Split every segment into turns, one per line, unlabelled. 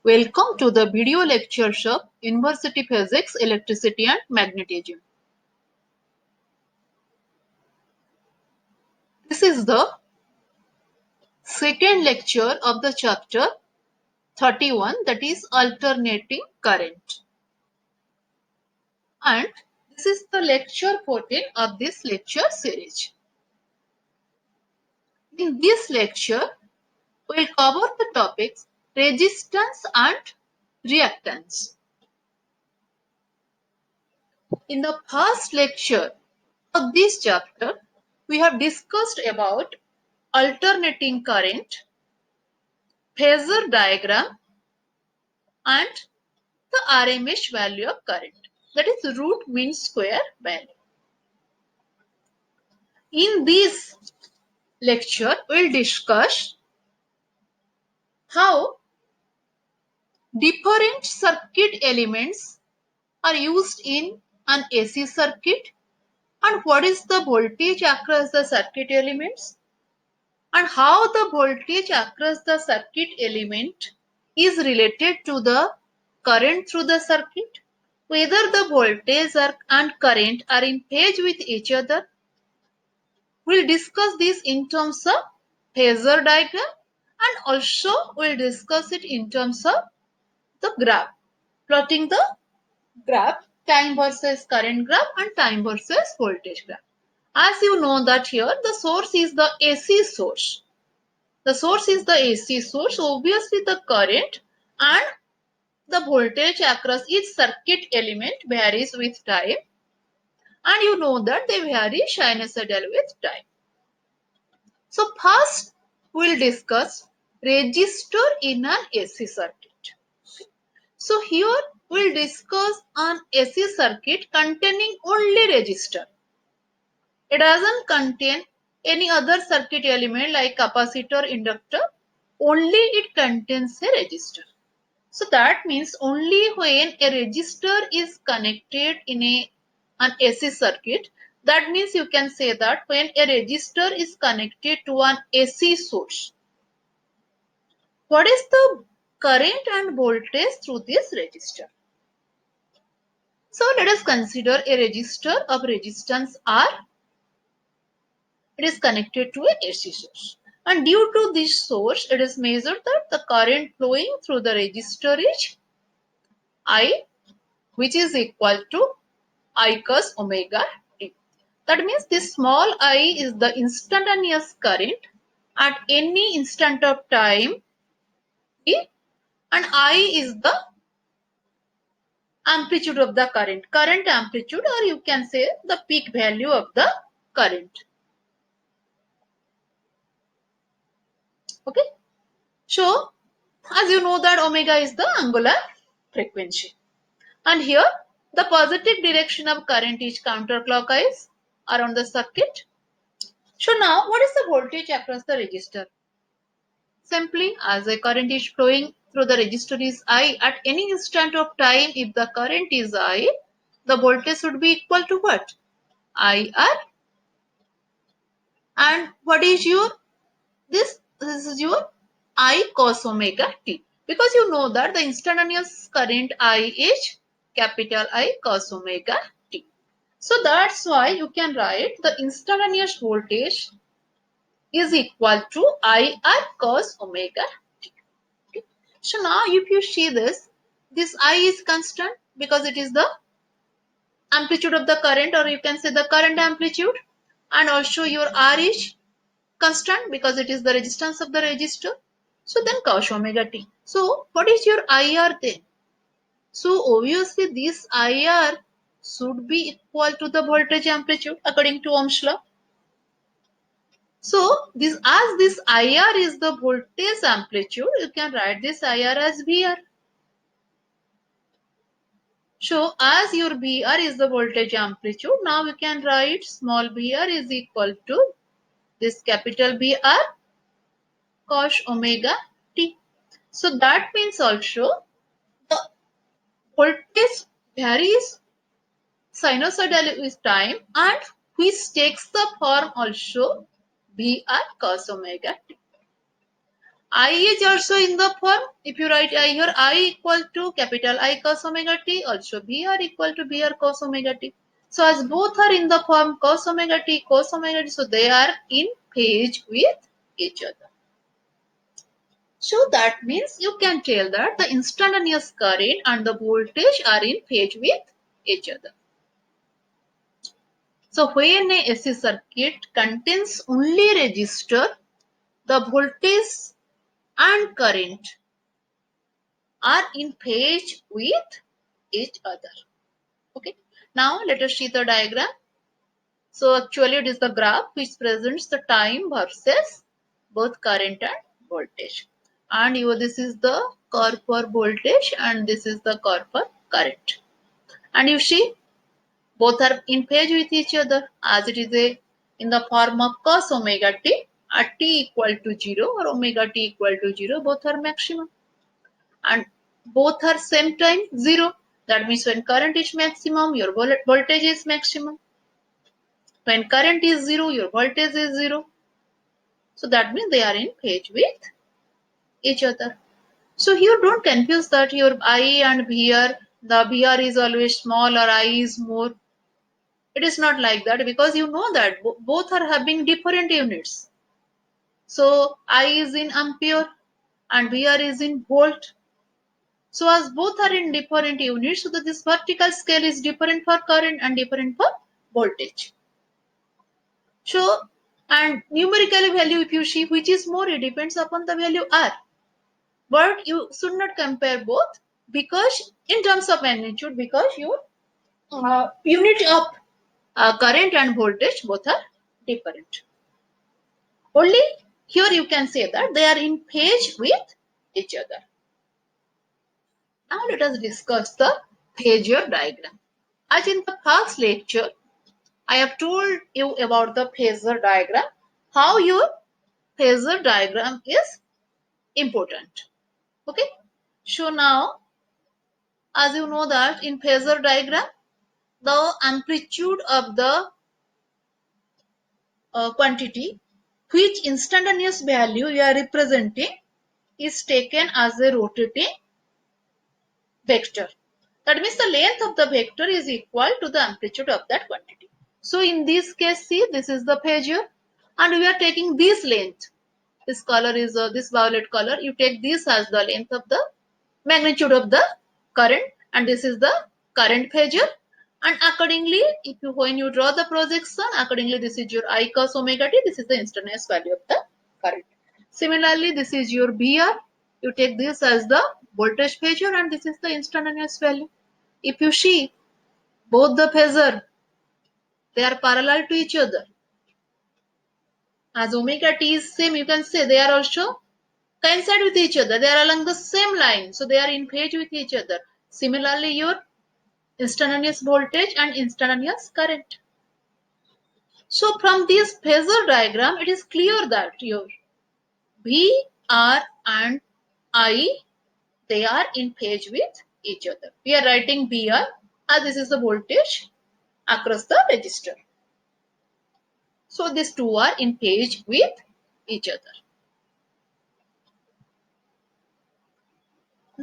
Welcome to the video lectures of University Physics, Electricity and Magnetism. This is the second lecture of the chapter 31, that is alternating current. And this is the lecture 14 of this lecture series. In this lecture, we will cover the topics resistance and reactance. In the first lecture of this chapter, we have discussed about alternating current, phasor diagram and the RMS value of current, that is root mean square value. In this lecture, we will discuss how different circuit elements are used in an AC circuit and what is the voltage across the circuit elements and how the voltage across the circuit element is related to the current through the circuit, whether the voltage and current are in phase with each other. We'll discuss this in terms of phasor diagram and also we'll discuss it in terms of the graph, plotting the graph, time versus current graph and time versus voltage graph. As you know that here the source is the AC source. The source is the AC source. Obviously the current and the voltage across each circuit element varies with time, and you know that they vary sinusoidal with time. So first we'll discuss resistor in an AC circuit. So here we'll discuss an AC circuit containing only resistor. It doesn't contain any other circuit element like capacitor, inductor. Only it contains a resistor. So that means only when a resistor is connected in an AC circuit, that means you can say that when a resistor is connected to an AC source, what is the current and voltage through this resistor? So let us consider a resistor of resistance R. It is connected to an AC source. And due to this source, it is measured that the current flowing through the resistor is I, which is equal to I cos omega t. That means this small I is the instantaneous current at any instant of time t, and I is the amplitude of the current amplitude, or you can say the peak value of the current. Okay. So, as you know that omega is the angular frequency. And here the positive direction of current is counterclockwise around the circuit. So now what is the voltage across the resistor? Simply, as a current is flowing through the resistor is I, at any instant of time, if the current is I, the voltage should be equal to what? IR. And what is your this? This is your I cos omega t. Because you know that the instantaneous current I is capital I cos omega t. So that's why you can write the instantaneous voltage is equal to IR cos omega t. Okay. So now if you see this I is constant because it is the amplitude of the current, or you can say the current amplitude, and also your R is constant because it is the resistance of the resistor. So then cos omega t. So what is your IR then? So obviously this IR should be equal to the voltage amplitude according to Ohm's law. So this, as this IR is the voltage amplitude, you can write this IR as VR. So as your VR is the voltage amplitude, now we can write small VR is equal to this capital BR cos omega t. So that means also the voltage varies sinusoidally with time, and which takes the form also BR cos omega t. I is also in the form, if you write I here, I equal to capital I cos omega t, also BR equal to BR cos omega t. So as both are in the form cos omega t, so they are in phase with each other. So that means you can tell that the instantaneous current and the voltage are in phase with each other. So when a AC circuit contains only resistor, the voltage and current are in phase with each other. Okay. Now let us see the diagram. So actually it is the graph which presents the time versus both current and voltage. And this is the curve for voltage and this is the curve for current. And you see both are in phase with each other as it is in the form of cos omega t at t equal to 0 or omega t equal to 0, both are maximum. And both are same time 0. That means when current is maximum, your voltage is maximum. When current is 0, your voltage is 0. So that means they are in phase with each other. So here don't confuse that your I and VR, the VR is always small or I is more. It is not like that because you know that both are having different units. So I is in ampere and VR is in volt. So as both are in different units, so that this vertical scale is different for current and different for voltage. So, and numerically value if you see which is more, it depends upon the value R. But you should not compare both because in terms of magnitude, because your unit of current and voltage both are different. Only here you can say that they are in phase with each other. Now let us discuss the phasor diagram. As in the past lecture, I have told you about the phasor diagram, how your phasor diagram is important. Okay. So now, as you know that in phasor diagram, the amplitude of the quantity which instantaneous value you are representing is taken as a rotating vector. That means the length of the vector is equal to the amplitude of that quantity. So in this case, see, this is the phasor and we are taking this length. This color is this violet color. You take this as the length of the magnitude of the current and this is the current phasor. And accordingly, if you when you draw the projection, accordingly this is your I cos omega t, this is the instantaneous value of the current. Similarly, this is your VR. You take this as the voltage phasor and this is the instantaneous value. If you see both the phasor, they are parallel to each other. As omega t is same, you can say they are also coincide with each other. They are along the same line, so they are in phase with each other. Similarly, your instantaneous voltage and instantaneous current. So from this phasor diagram, it is clear that your V, R and I, they are in phase with each other. We are writing VR as this is the voltage across the resistor. So these two are in phase with each other.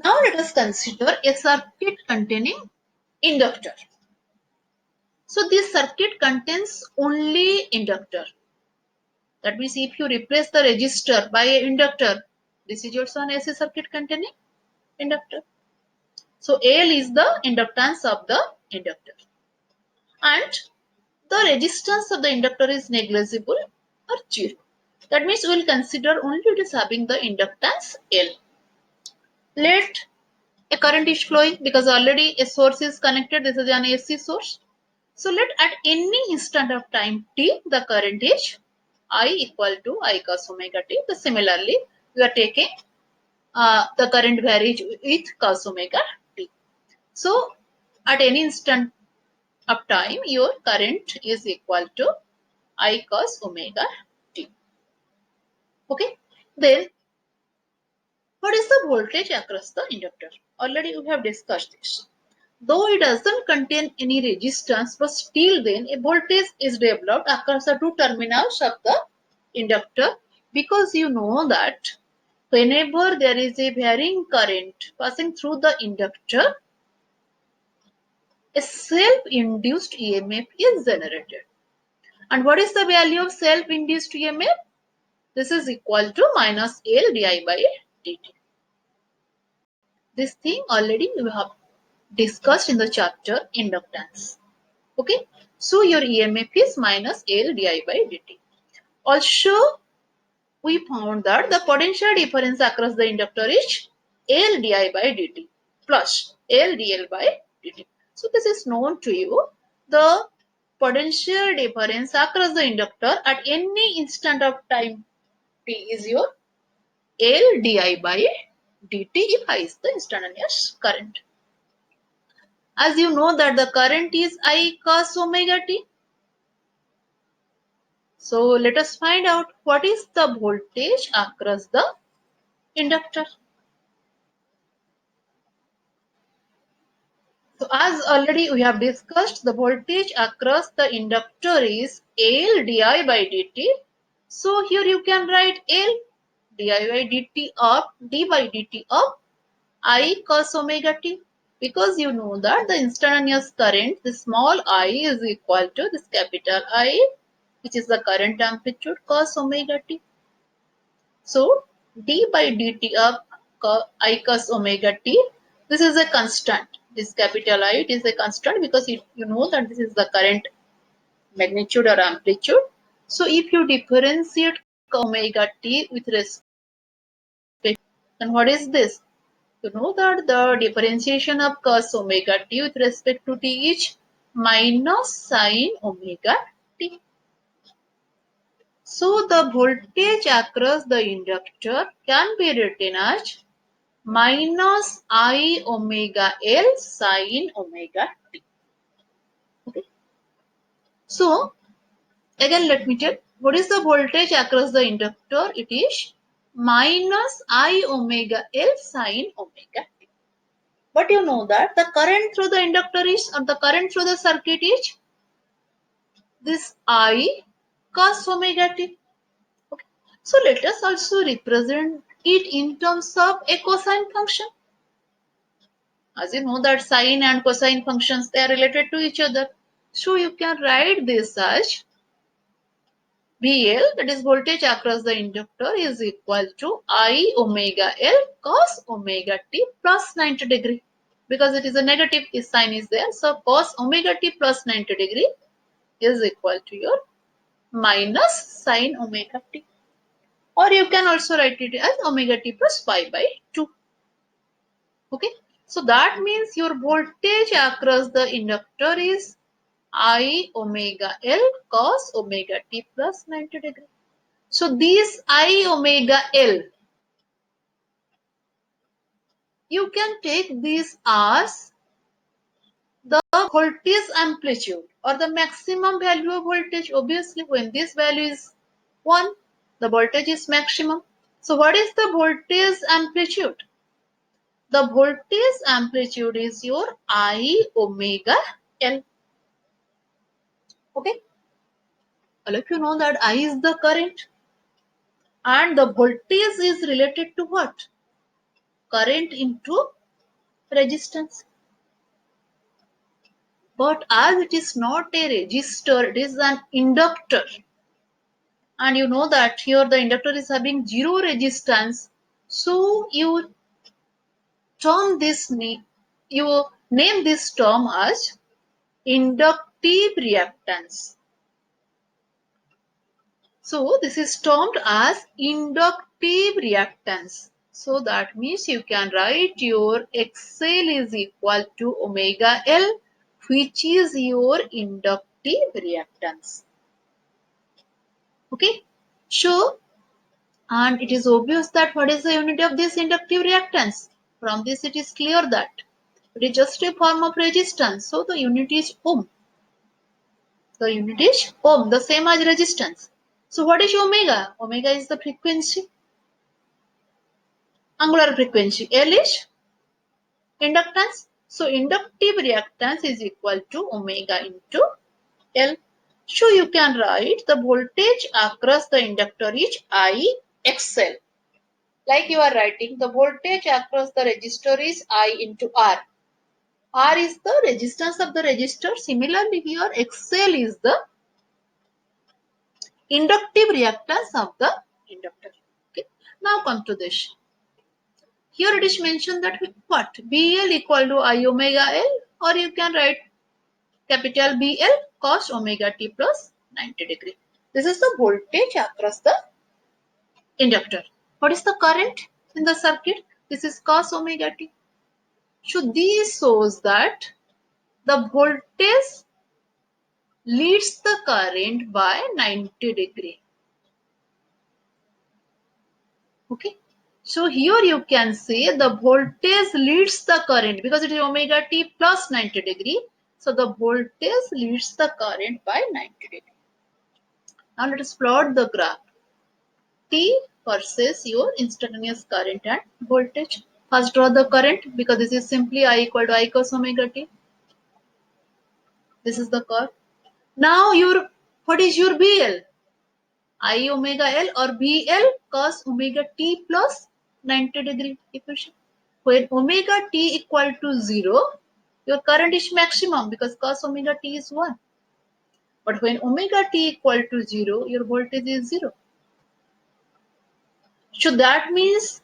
Now let us consider a circuit containing inductor. So this circuit contains only inductor. That means if you replace the resistor by an inductor, this is also an AC circuit containing inductor. So L is the inductance of the inductor. And the resistance of the inductor is negligible or 0. That means we will consider only it is having the inductance L. Let a current is flowing because already a source is connected. This is an AC source. So let at any instant of time t, the current is I equal to I cos omega t. So similarly, we are taking the current varies with cos omega t. So at any instant of time, your current is equal to I cos omega t. Okay. Then what is the voltage across the inductor? Already we have discussed this. Though it doesn't contain any resistance, but still then a voltage is developed across the two terminals of the inductor because you know that Whenever there is a varying current passing through the inductor, a self-induced EMF is generated. And what is the value of self-induced EMF? This is equal to minus L di by dt. This thing already we have discussed in the chapter inductance. Okay, so your EMF is minus L di by dt. Also, we found that the potential difference across the inductor is L di by dt plus L dl by dt. So this is known to you. The potential difference across the inductor at any instant of time t is your L di by dt if I is the instantaneous current. As you know that the current is I cos omega t. So let us find out what is the voltage across the inductor. So as already we have discussed, the voltage across the inductor is L di by dt. So here you can write L di by dt of d by dt of I cos omega t, because you know that the instantaneous current, the small I is equal to this capital I, which is the current amplitude cos omega t. So d by dt of I cos omega t, this is a constant. This capital I, it is a constant because you know that this is the current magnitude or amplitude. So if you differentiate omega t with respect, then what is this? You know that the differentiation of cos omega t with respect to t is minus sin omega t. So the voltage across the inductor can be written as minus I omega L sin omega t. Okay. So again let me tell what is the voltage across the inductor. It is minus I omega L sin omega t. But you know that the current through the inductor is, or the current through the circuit is this I cos omega t. Okay. So let us also represent it in terms of a cosine function. As you know that sine and cosine functions, they are related to each other. So you can write this as VL, that is voltage across the inductor, is equal to I omega L cos omega t plus 90 degree. Because it is a negative, its sign is there. So cos omega t plus 90 degree is equal to your minus sin omega t. Or you can also write it as omega t plus pi by 2. Okay. So that means your voltage across the inductor is I omega L cos omega t plus 90 degree. So this I omega L, you can take this as the voltage amplitude or the maximum value of voltage. Obviously, when this value is 1, the voltage is maximum. So what is the voltage amplitude? The voltage amplitude is your I omega L. Okay. Well, if you know that I is the current and the voltage is related to what? Current into resistance. But as it is not a resistor, it is an inductor. And you know that here the inductor is having zero resistance. So you you name this term as inductive reactance. So this is termed as inductive reactance. So that means you can write your XL is equal to omega L, which is your inductive reactance. Okay. So, and it is obvious that what is the unit of this inductive reactance? From this it is clear that it is just a form of resistance. So the unit is ohm. The unit is ohm, the same as resistance. So what is omega? Omega is the frequency, angular frequency. L is inductance. So inductive reactance is equal to omega into L. So you can write the voltage across the inductor is I XL. Like you are writing, the voltage across the resistor is I into R. R is the resistance of the resistor. Similarly, here XL is the inductive reactance of the inductor. Okay. Now come to this. Here it is mentioned that what? BL equal to I omega L, or you can write capital BL cos omega t plus 90 degree. This is the voltage across the inductor. What is the current in the circuit? This is cos omega t. So this shows that the voltage leads the current by 90 degree. Okay. So here you can say the voltage leads the current because it is omega t plus 90 degree. So the voltage leads the current by 90 degree. Now let us plot the graph. T versus your instantaneous current and voltage. First draw the current because this is simply I equal to I cos omega t. This is the curve. Now what is your BL? I omega L or BL cos omega t plus 90 degree equation. When omega t equal to 0, your current is maximum because cos omega t is 1. But when omega t equal to 0, your voltage is 0. So that means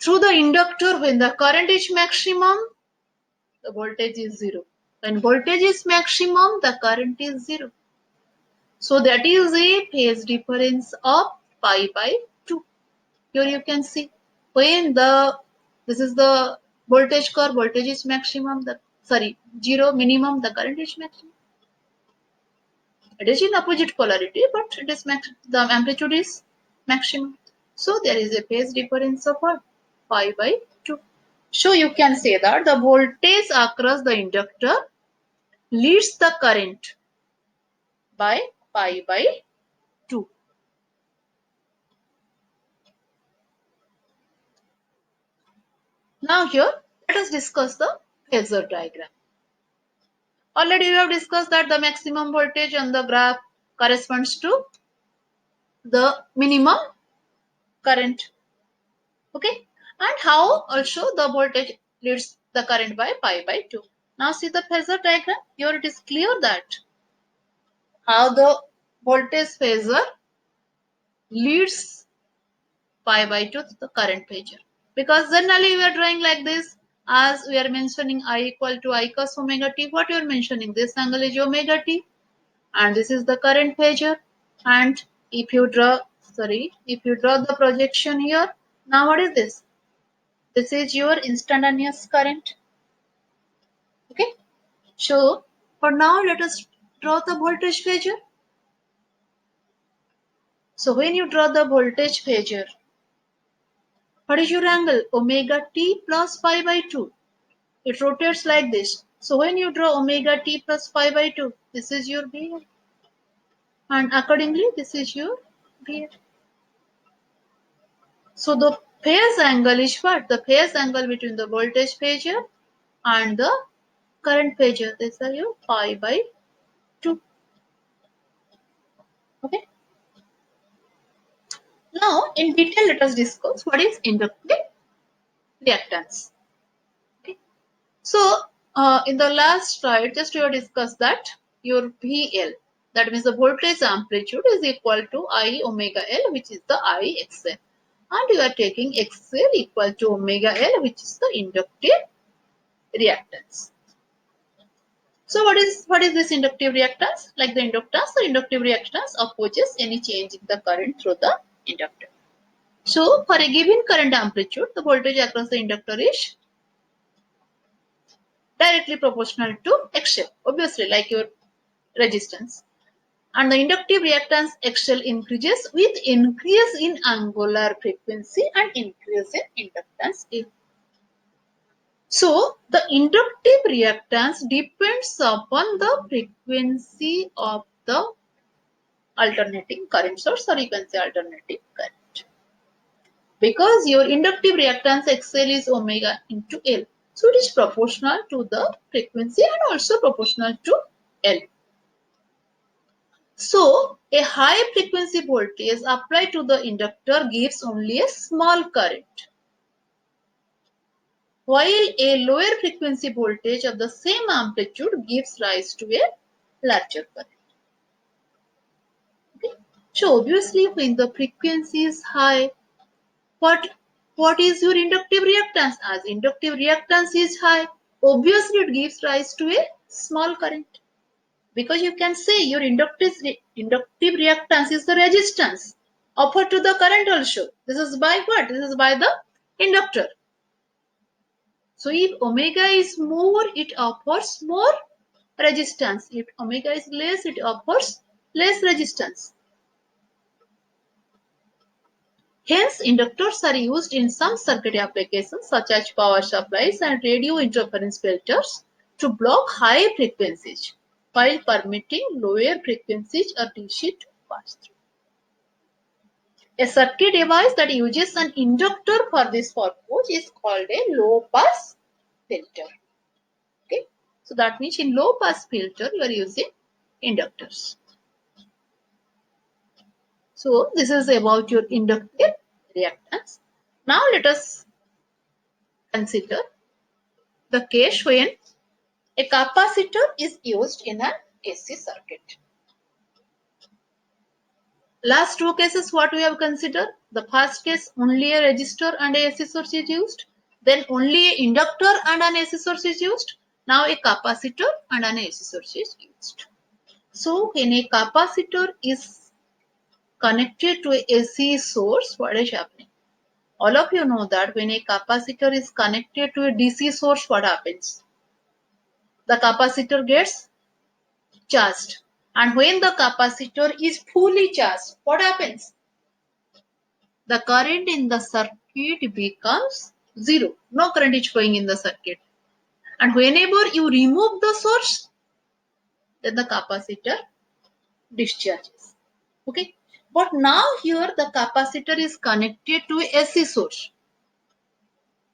through the inductor, when the current is maximum, the voltage is 0. When voltage is maximum, the current is 0. So that is a phase difference of pi by 2. Here you can see when this is the voltage curve, voltage is maximum, 0 minimum, the current is maximum. It is in opposite polarity, but it is the amplitude is maximum. So there is a phase difference of what? Pi by 2. So you can say that the voltage across the inductor leads the current by pi by 2. Now here let us discuss the phasor diagram. Already we have discussed that the maximum voltage on the graph corresponds to the minimum current. Okay. And how also the voltage leads the current by pi by 2. Now see the phasor diagram. Here it is clear that how the voltage phasor leads pi by 2 to the current phasor. Because generally we are drawing like this, as we are mentioning I equal to I cos omega t. What you are mentioning? This angle is omega t. And this is the current phasor. And if you draw the projection here, now what is this? This is your instantaneous current. Okay. So for now let us draw the voltage phasor. So when you draw the voltage phasor, what is your angle? Omega t plus pi by 2. It rotates like this. So when you draw omega t plus pi by 2, this is your BL. And accordingly, this is your BL. So the phase angle is what? The phase angle between the voltage phasor and the current phasor. This is your pi by 2. Okay. Now in detail let us discuss what is inductive reactance. Okay. So in the last slide, just we have discussed that your VL, that means the voltage amplitude, is equal to I omega L, which is the IXL. And you are taking XL equal to omega L, which is the inductive reactance. So what is this inductive reactance? Like the inductance, the inductive reactance opposes any change in the current through the inductor. So for a given current amplitude, the voltage across the inductor is directly proportional to XL, obviously like your resistance. And the inductive reactance XL increases with increase in angular frequency and increase in inductance A. So the inductive reactance depends upon the frequency of the alternating current source, or you can say alternating current. Because your inductive reactance XL is omega into L. So it is proportional to the frequency and also proportional to L. So, a high frequency voltage applied to the inductor gives only a small current, while a lower frequency voltage of the same amplitude gives rise to a larger current. Okay? So, obviously, when the frequency is high, what is your inductive reactance? As inductive reactance is high, obviously it gives rise to a small current. Because you can say your inductive reactance is the resistance offered to the current also. This is by what? This is by the inductor. So if omega is more, it offers more resistance. If omega is less, it offers less resistance. Hence, inductors are used in some circuit applications such as power supplies and radio interference filters to block high frequencies while permitting lower frequencies or DC to pass through. A circuit device that uses an inductor for this purpose is called a low pass filter. Okay, so that means in low pass filter you are using inductors. So this is about your inductive reactance. Now let us consider the case when a capacitor is used in an AC circuit. Last two cases what we have considered. The first case only a resistor and a AC source is used. Then only an inductor and an AC source is used. Now a capacitor and an AC source is used. So when a capacitor is connected to a AC source, what is happening? All of you know that when a capacitor is connected to a DC source, what happens? The capacitor gets charged. And when the capacitor is fully charged, what happens? The current in the circuit becomes zero. No current is flowing in the circuit. And whenever you remove the source, then the capacitor discharges. Okay. But now here the capacitor is connected to a AC source.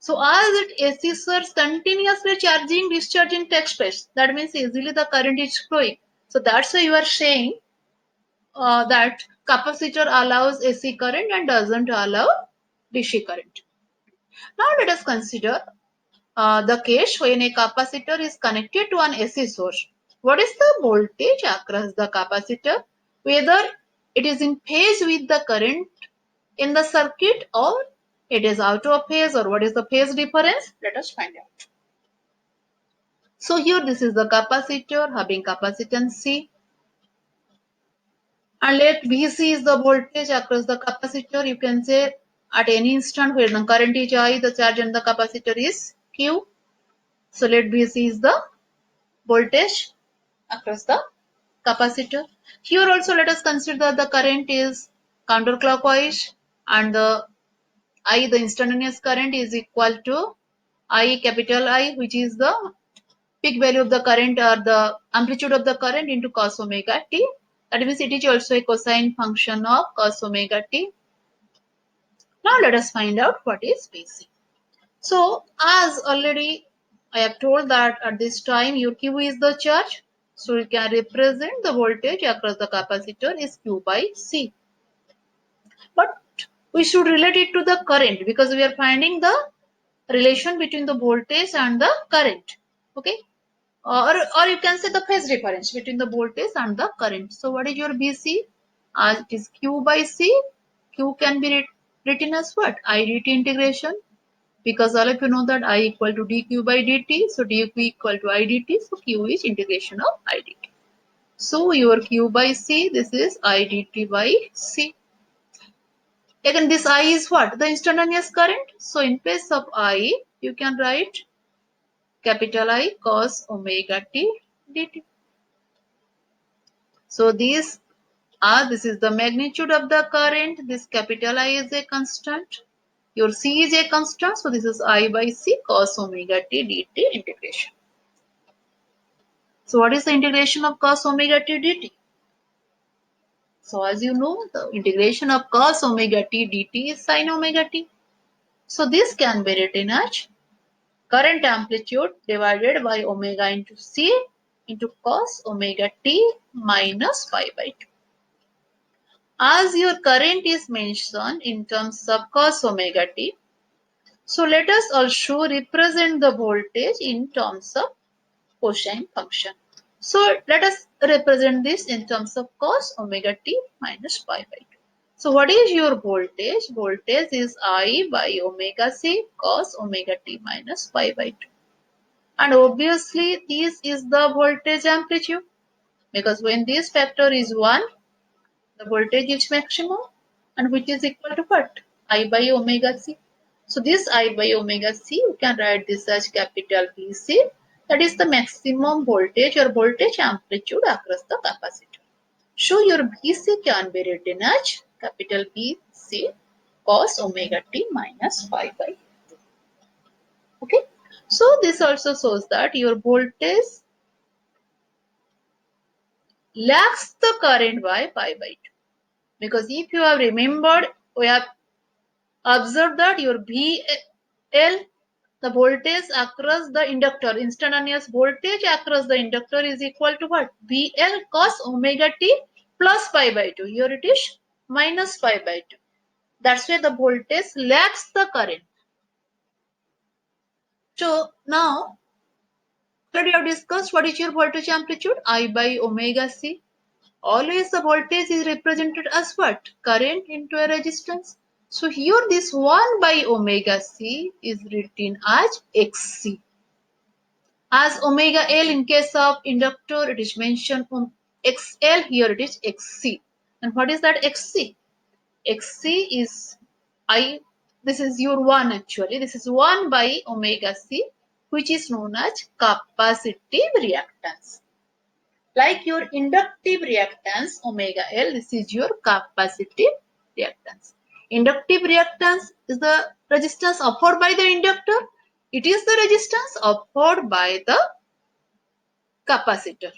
So as it AC source continuously charging, discharging takes place. That means easily the current is flowing. So that's why you are saying that capacitor allows AC current and doesn't allow DC current. Now let us consider the case when a capacitor is connected to an AC source. What is the voltage across the capacitor? Whether it is in phase with the current in the circuit or it is out of phase, or what is the phase difference? Let us find out. So here this is the capacitor having capacitance C, and let Vc is the voltage across the capacitor. You can say at any instant where the current is I, the charge on the capacitor is Q. So let Vc is the voltage across the capacitor. Here also let us consider the current is counterclockwise and the I, the instantaneous current, is equal to I, capital I, which is the peak value of the current or the amplitude of the current into cos omega t. That means it is also a cosine function of cos omega t. Now let us find out what is Vc. So as already I have told that at this time your Q is the charge. So you can represent the voltage across the capacitor is Q by C. But we should relate it to the current because we are finding the relation between the voltage and the current. Okay. Or you can say the phase difference between the voltage and the current. So what is your Vc? As it is Q by C. Q can be written as what? IDT integration. Because all of you know that I equal to dq by dt. So dq equal to idt. So q is integration of idt. So your q by c, this is idt by c. Again, this I is what? The instantaneous current. So in place of I, you can write capital I cos omega t dt. So this is the magnitude of the current. This capital I is a constant. Your C is a constant. So this is I by C cos omega t dt integration. So what is the integration of cos omega t dt? So as you know, the integration of cos omega t dt is sin omega t. So this can be written as current amplitude divided by omega into C into cos omega t minus pi by 2. As your current is mentioned in terms of cos omega t, so let us also represent the voltage in terms of cosine function. So let us represent this in terms of cos omega t minus pi by 2. So what is your voltage? Voltage is I by omega c cos omega t minus pi by 2. And obviously this is the voltage amplitude, because when this factor is 1, the voltage is maximum, and which is equal to what? I by omega c. So this I by omega c, you can write this as capital VC. That is the maximum voltage or voltage amplitude across the capacitor. So your VC can be written as capital VC cos omega t minus pi by 2. Okay. So this also shows that your voltage lags the current by pi by 2. Because if you have remembered, we have observed that your VL, the voltage across the inductor, instantaneous voltage across the inductor is equal to what? VL cos omega t plus pi by 2. Here it is minus pi by 2. That's why the voltage lags the current. So now, already have discussed what is your voltage amplitude? I by omega c. Always the voltage is represented as what? Current into a resistance. So here this 1 by omega c is written as xc. As omega L in case of inductor, it is mentioned XL, here it is XC. And what is that XC? XC is I, this is your 1 actually. This is 1 by omega C, which is known as capacitive reactance. Like your inductive reactance omega L, this is your capacitive reactance. Inductive reactance is the resistance offered by the inductor. It is the resistance offered by the capacitor.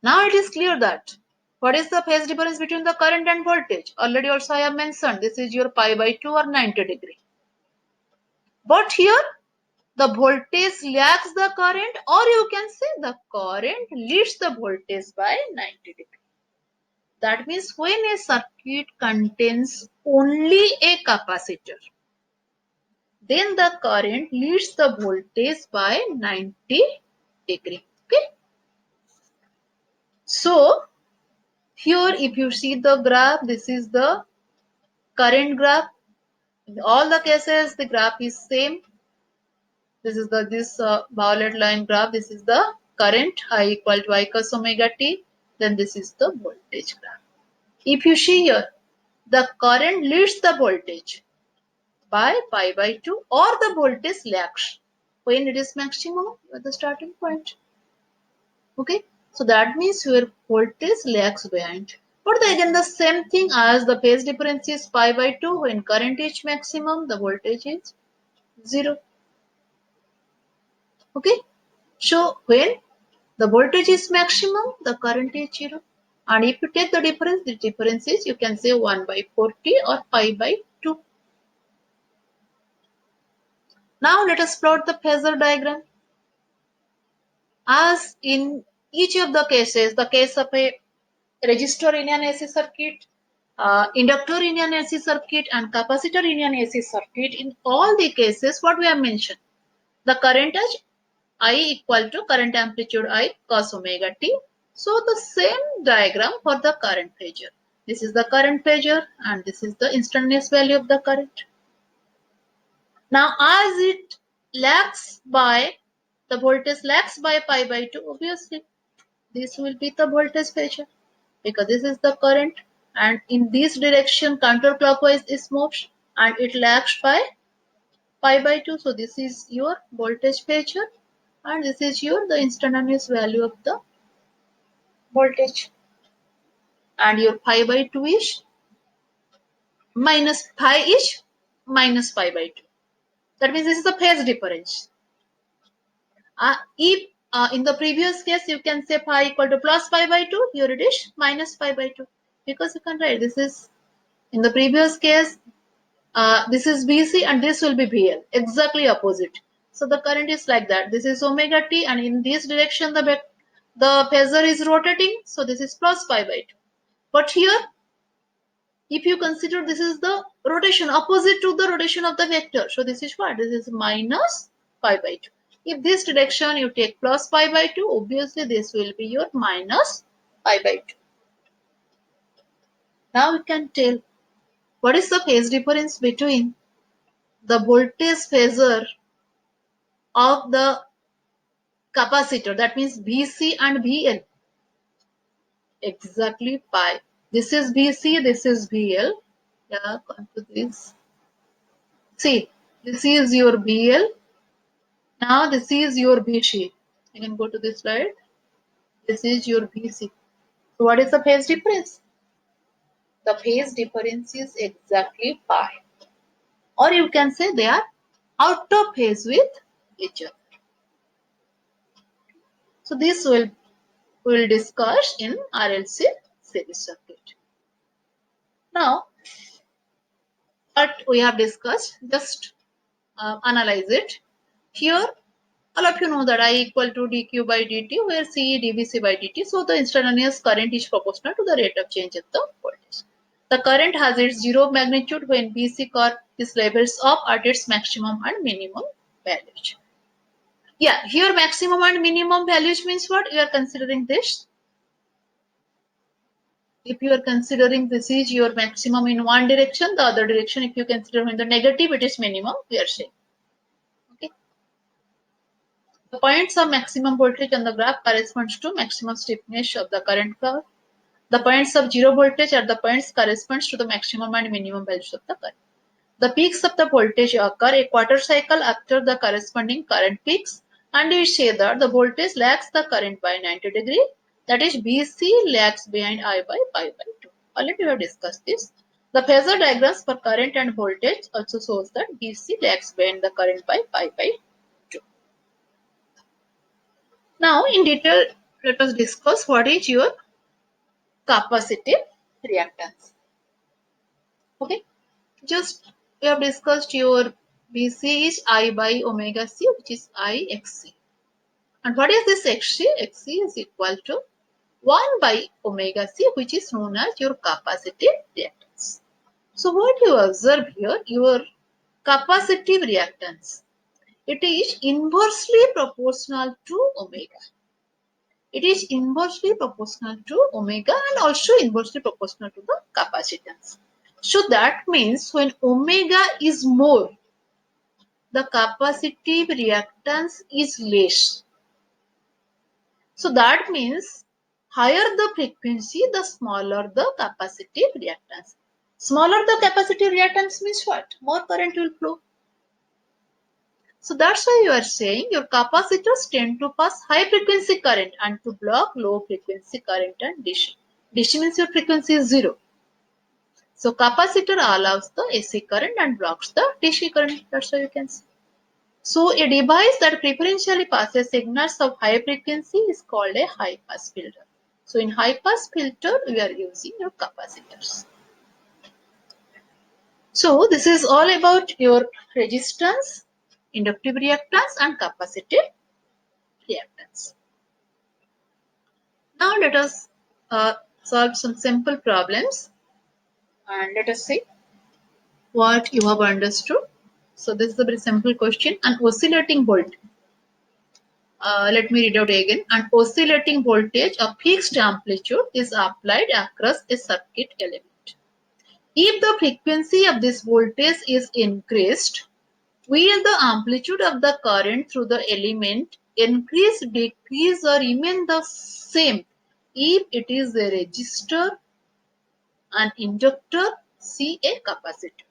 Now it is clear that what is the phase difference between the current and voltage? Already also I have mentioned this is your pi by 2 or 90 degree. But here the voltage lags the current, or you can say the current leads the voltage by 90 degree. That means when a circuit contains only a capacitor, then the current leads the voltage by 90 degree. Okay. So here if you see the graph, this is the current graph. In all the cases the graph is same. This is the violet line graph. This is the current I equal to I cos omega t. Then this is the voltage graph. If you see here, the current leads the voltage by pi by 2, or the voltage lags when it is maximum at the starting point. Okay, so that means your voltage lags behind. But again the same thing as the phase difference is pi by 2. When current is maximum, the voltage is 0. Okay, so when the voltage is maximum, the current is 0. And if you take the difference is, you can say 1 by 40 or pi by 2. Now let us plot the phasor diagram. As in each of the cases, the case of a resistor in an AC circuit, inductor in an AC circuit, and capacitor in an AC circuit, in all the cases what we have mentioned, the current is I equal to current amplitude I cos omega t. So the same diagram for the current phasor. This is the current phasor and this is the instantaneous value of the current. Now as it lags by, the voltage lags by pi by 2, obviously this will be the voltage phasor, because this is the current and in this direction counterclockwise is moves and it lags by pi by 2. So this is your voltage phasor and this is your the instantaneous value of the voltage, and your pi by 2 is minus pi by 2. That means this is the phase difference. If in the previous case you can say pi equal to plus pi by 2, here it is minus pi by 2, because you can write this is in the previous case this is VC and this will be VL, exactly opposite. So the current is like that. This is omega t and in this direction the phasor is rotating. So this is plus pi by 2. But here, if you consider this is the rotation, opposite to the rotation of the vector. So this is what? This is minus pi by 2. If this direction you take plus pi by 2, obviously this will be your minus pi by 2. Now you can tell what is the phase difference between the voltage phasor of the capacitor, that means VC and VL. Exactly pi. This is VC, this is VL. Yeah, come to this. See, this is your VL. Now this is your VC. You can go to this slide. This is your VC. So what is the phase difference? The phase difference is exactly pi. Or you can say they are out of phase with each other. So this we will discuss in RLC series circuit. Now, what we have discussed, just analyze it. Here, all of you know that I equal to dq by dt, where C dvc by dt. So the instantaneous current is proportional to the rate of change of the voltage. The current has its zero magnitude when BC curve is levels up at its maximum and minimum values. Yeah, here maximum and minimum values means what? We are considering this. If you are considering this is your maximum in one direction, the other direction, if you consider in the negative, it is minimum, we are saying. Okay. The points of maximum voltage on the graph corresponds to maximum stiffness of the current curve. The points of zero voltage are the points corresponds to the maximum and minimum values of the current. The peaks of the voltage occur a quarter cycle after the corresponding current peaks, and we say that the voltage lags the current by 90 degree, that is BC lags behind I by pi by 2. Already we have discussed this. The phasor diagrams for current and voltage also shows that BC lags behind the current by pi by 2. Now in detail, let us discuss what is your capacitive reactance. Okay, just we have discussed your BC is I by omega C, which is I XC. And what is this XC? XC is equal to 1 by omega C, which is known as your capacitive reactance. So what you observe here, your capacitive reactance, it is inversely proportional to omega. It is inversely proportional to omega and also inversely proportional to the capacitance. So that means when omega is more, the capacitive reactance is less. So that means higher the frequency, the smaller the capacitive reactance. Smaller the capacitive reactance means what? More current will flow. So that's why you are saying your capacitors tend to pass high frequency current and to block low frequency current and DC. DC means your frequency is 0. So capacitor allows the AC current and blocks the DC current. That's why you can see. So a device that preferentially passes signals of high frequency is called a high pass filter. So in high pass filter, we are using your capacitors. So this is all about your resistance, inductive reactance and capacitive reactance. Now let us solve some simple problems and let us see what you have understood. So this is a very simple question. An oscillating voltage. Let me read out again. An oscillating voltage of fixed amplitude is applied across a circuit element. If the frequency of this voltage is increased, will the amplitude of the current through the element increase, decrease or remain the same if it is a resistor, an inductor, C, a capacitor?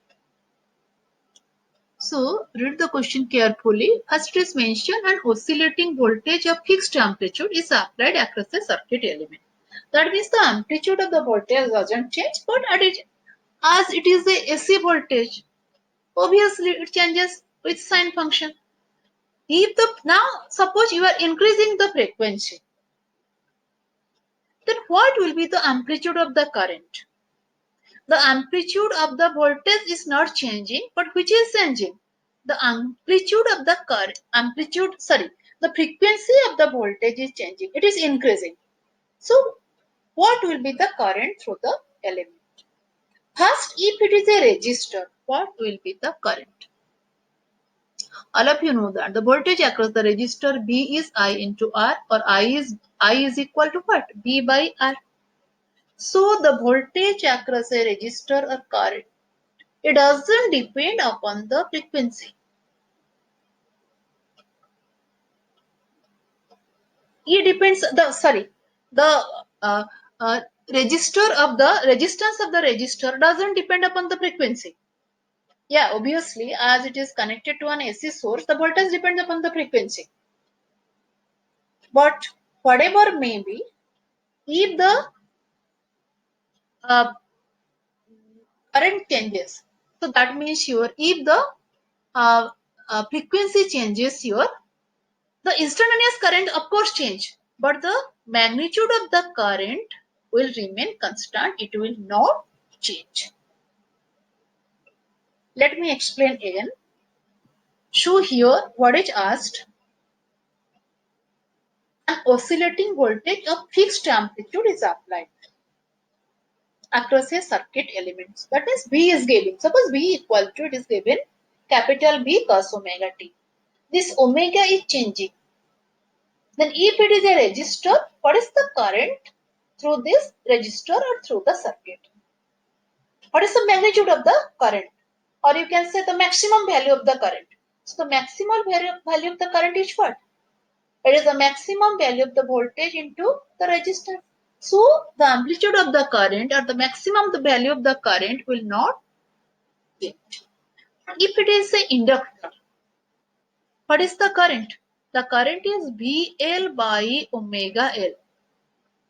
So, read the question carefully. First it is mentioned an oscillating voltage of fixed amplitude is applied across a circuit element. That means the amplitude of the voltage doesn't change, but as it is a AC voltage, obviously it changes with sine function. Now suppose you are increasing the frequency, then what will be the amplitude of the current? The amplitude of the voltage is not changing, but which is changing? The amplitude of the the frequency of the voltage is changing. It is increasing. So what will be the current through the element? First, if it is a resistor, what will be the current? All of you know that the voltage across the resistor B is I into R, or I is equal to what? B by R. So the voltage across a resistor or current, it doesn't depend upon the frequency. It depends the uh, uh, resistance of the resistor doesn't depend upon the frequency. Yeah, obviously, as it is connected to an AC source, the voltage depends upon the frequency. But whatever may be, if the uh, current changes, so that means if the uh, frequency changes, the instantaneous current of course change, but the magnitude of the current will remain constant. It will not change. Let me explain again. So here what is asked, an oscillating voltage of fixed amplitude is applied across a circuit elements. That means V is given. Suppose V equal to, it is given capital B cos omega t. This omega is changing. Then if it is a resistor, what is the current through this resistor or through the circuit? What is the magnitude of the current? Or you can say the maximum value of the current. So the maximum value of the current is what? It is the maximum value of the voltage into the resistor. So the amplitude of the current or the maximum the value of the current will not change. If it is an inductor, what is the current? The current is BL by omega L.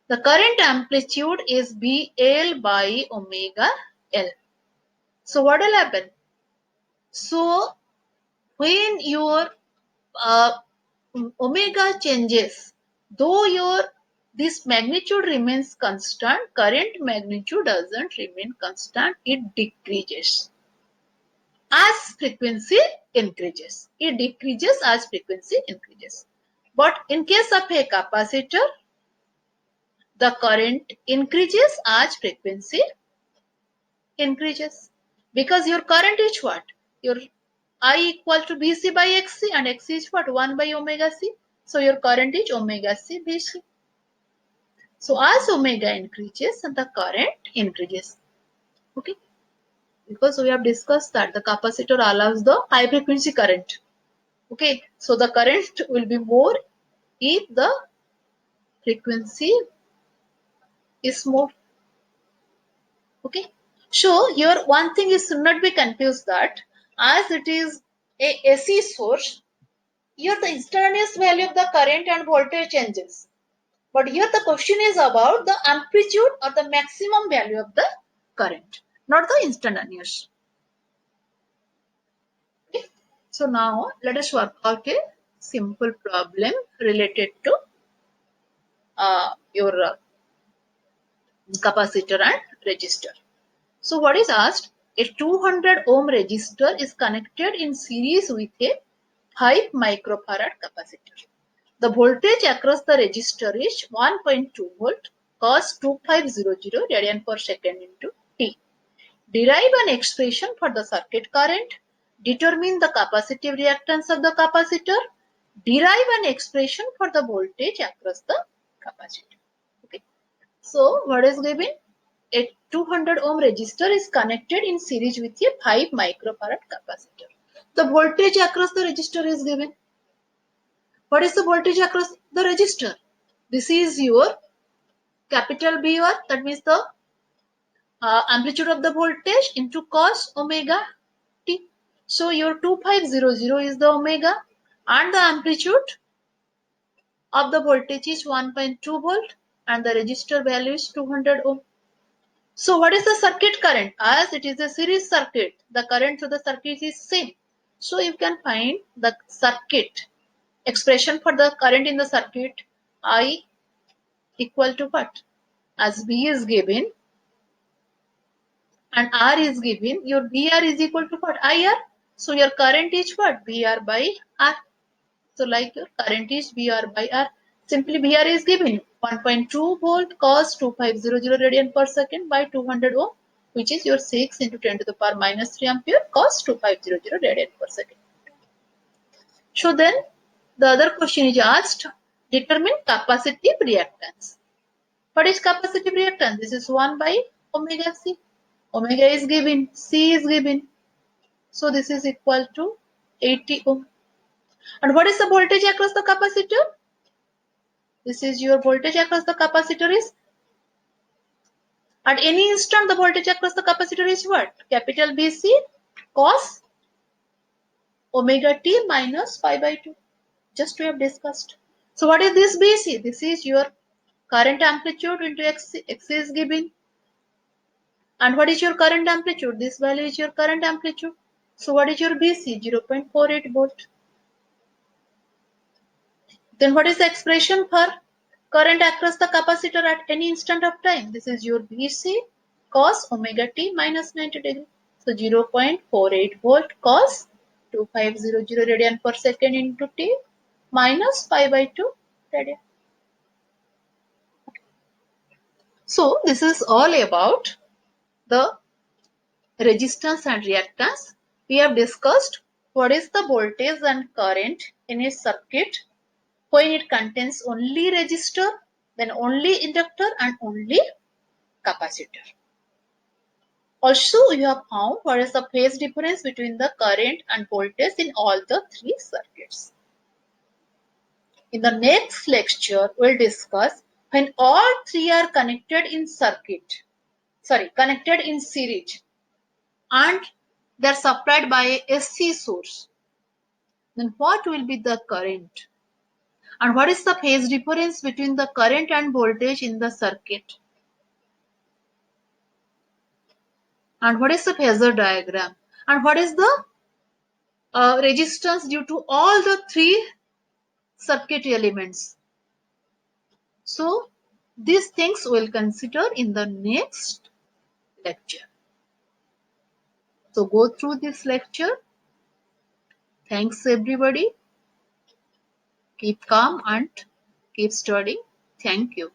The current amplitude is BL by omega L. So what will happen? So when your uh, omega changes, though this magnitude remains constant, current magnitude doesn't remain constant, it decreases as frequency increases. It decreases as frequency increases. But in case of a capacitor, the current increases as frequency increases, because your current is what? Your I equal to BC by XC, and XC is what? 1 by omega C. So your current is omega C BC. So as omega increases, the current increases. Okay. Because we have discussed that the capacitor allows the high frequency current. Okay. So the current will be more if the frequency is more. Okay. So here one thing is should not be confused, that as it is a AC source, here the instantaneous value of the current and voltage changes. But here the question is about the amplitude or the maximum value of the current, not the instantaneous. Okay. So now let us work out a simple problem related to your capacitor and resistor. So what is asked? A 200 ohm resistor is connected in series with a 5 microfarad capacitor. The voltage across the resistor is 1.2 volt cos 2500 radian per second into T. Derive an expression for the circuit current. Determine the capacitive reactance of the capacitor. Derive an expression for the voltage across the capacitor. Okay. So what is given? A 200 ohm resistor is connected in series with a 5 microfarad capacitor. The voltage across the resistor is given. What is the voltage across the resistor? This is your capital BR, that means the amplitude of the voltage into cos omega t. So your 2500 is the omega, and the amplitude of the voltage is 1.2 volt, and the resistor value is 200 ohm. So what is the circuit current? As it is a series circuit, the current through the circuit is same. So you can find the circuit expression for the current in the circuit, I equal to what? As V is given and R is given, your VR is equal to what? IR. So your current is what? VR by R. So like your current is VR by R. Simply VR is given 1.2 volt cos 2500 radian per second by 200 ohm, which is your 6 into 10 to the power minus 3 ampere cos 2500 radian per second. So then the other question is asked, determine capacitive reactance. What is capacitive reactance? This is 1 by omega c. Omega is given, c is given. So this is equal to 80 ohm. And what is the voltage across the capacitor? This is your voltage across the capacitor is, at any instant the voltage across the capacitor is what? Capital BC cos omega t minus pi by 2. Just we have discussed. So what is this BC? This is your current amplitude into x. X is given. And what is your current amplitude? This value is your current amplitude. So what is your BC? 0.48 volt. Then what is the expression for current across the capacitor at any instant of time? This is your BC cos omega t minus 90 degree. So 0.48 volt cos 2500 radian per second into t minus pi by 2 radian. So this is all about the resistance and reactance. We have discussed what is the voltage and current in a circuit when it contains only resistor, then only inductor and only capacitor. Also, we have found what is the phase difference between the current and voltage in all the three circuits. In the next lecture, we'll discuss when all three are connected in connected in series and they're supplied by a AC source. Then what will be the current? And what is the phase difference between the current and voltage in the circuit? And what is the phasor diagram? And what is the resistance due to all the three circuit elements? So these things we'll consider in the next lecture. So go through this lecture. Thanks everybody. Keep calm and keep studying. Thank you.